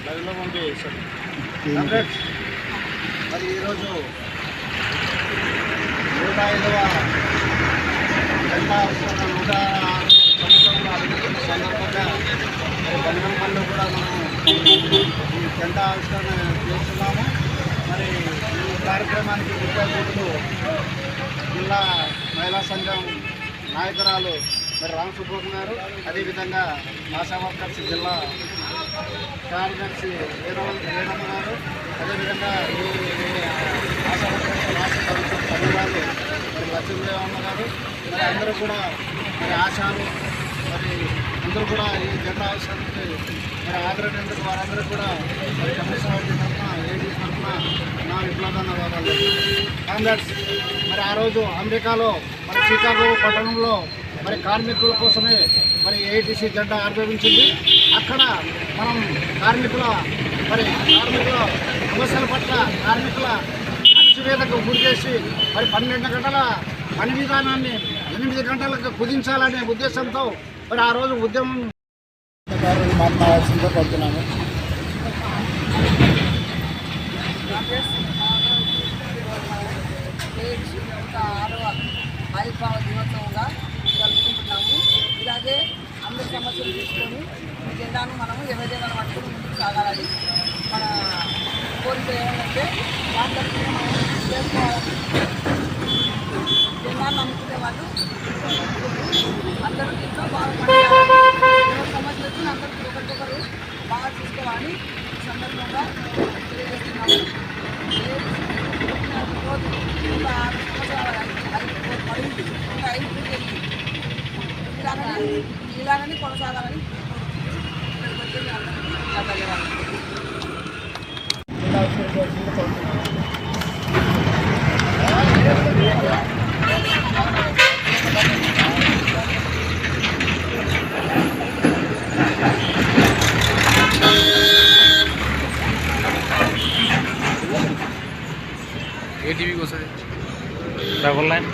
లైవ్లో పంపించారు. మరి ఈరోజు 105వ జెండా ఆవిష్కరణ 106 సంవత్సరంలో అభివృద్ధి సందర్భంగా మరి బంగంపల్లిలో కూడా మనం ఈ జెండా ఆవిష్కరణ చేస్తున్నాము. మరి ఈ కార్యక్రమానికి ముఖ్య అతిథులు జిల్లా మహిళా సంఘం నాయకురాలు మరి రామసుబ్రహ్మణ్యం గారు, అదేవిధంగా ఆశా వర్కర్స్ జిల్లా కార్యదర్శి వేణమ్మ గారు, అదేవిధంగా ఈ ఆశా వర్కర్స్ రాష్ట్ర పరిషత్ సభ్యురాలు మరి లక్ష్మీదేవమ్మ గారు, మరి అందరూ కూడా మరి ఆశాలు మరి అందరూ కూడా ఈ జెండా ఆవిష్కరణకి మరి ఆదరణకు వారందరూ కూడా మరి కమిషన్ తరఫున ఏడీ తరఫున నా విప్లవధన్యవాదాలు. కాంగ్రెస్ మరి ఆ రోజు అమెరికాలో మరి చికాగో పట్టణంలో మరి కార్మికుల కోసమే మరి ఏఐటీసీ జెండా ఆవిర్భవించింది. అక్కడ మనం కార్మికుల సమస్యల పట్ల కార్మికుల అణచివేతకు గురి చేసి మరి 12 గంటల పని విధానాన్ని 8 గంటలకు కుదించాలనే ఉద్దేశంతో మరి ఆ రోజు ఉద్యమం మాట్లాడాల్సిందో కోరుతున్నాను. ఆవిర్భావ దినోత్సవంగా జరుపుకుంటున్నాము. ఇలాగే అందరి సమస్యలు తీసుకొని ఈ జెండాను మనము ఎవరిదైనా పట్టుకుని ముందుకు సాగాలని మన కోరిక ఏమంటే దాంట్లో మనం చేసుకోవాలి. జెండాను నమ్ముకునే వాళ్ళు అందరూ ఎంతో బాగా పనిచేయాలి. ఎవరి సమస్యలు వచ్చినా అందరికీ ఒకరికొకరు బాగా చూసుకోవాలని ఈ సందర్భంగా తెలియజేస్తున్నాము. రోజు ఇంకా 6 సంవత్సరాలు పడింది, ఇంకా 5 పూర్తి ఇలాగని కొనసాగాలని ఇక్కడికి వచ్చి ధన్యవాదాలు. ఏ టీవీకి వస్తుంది? Double line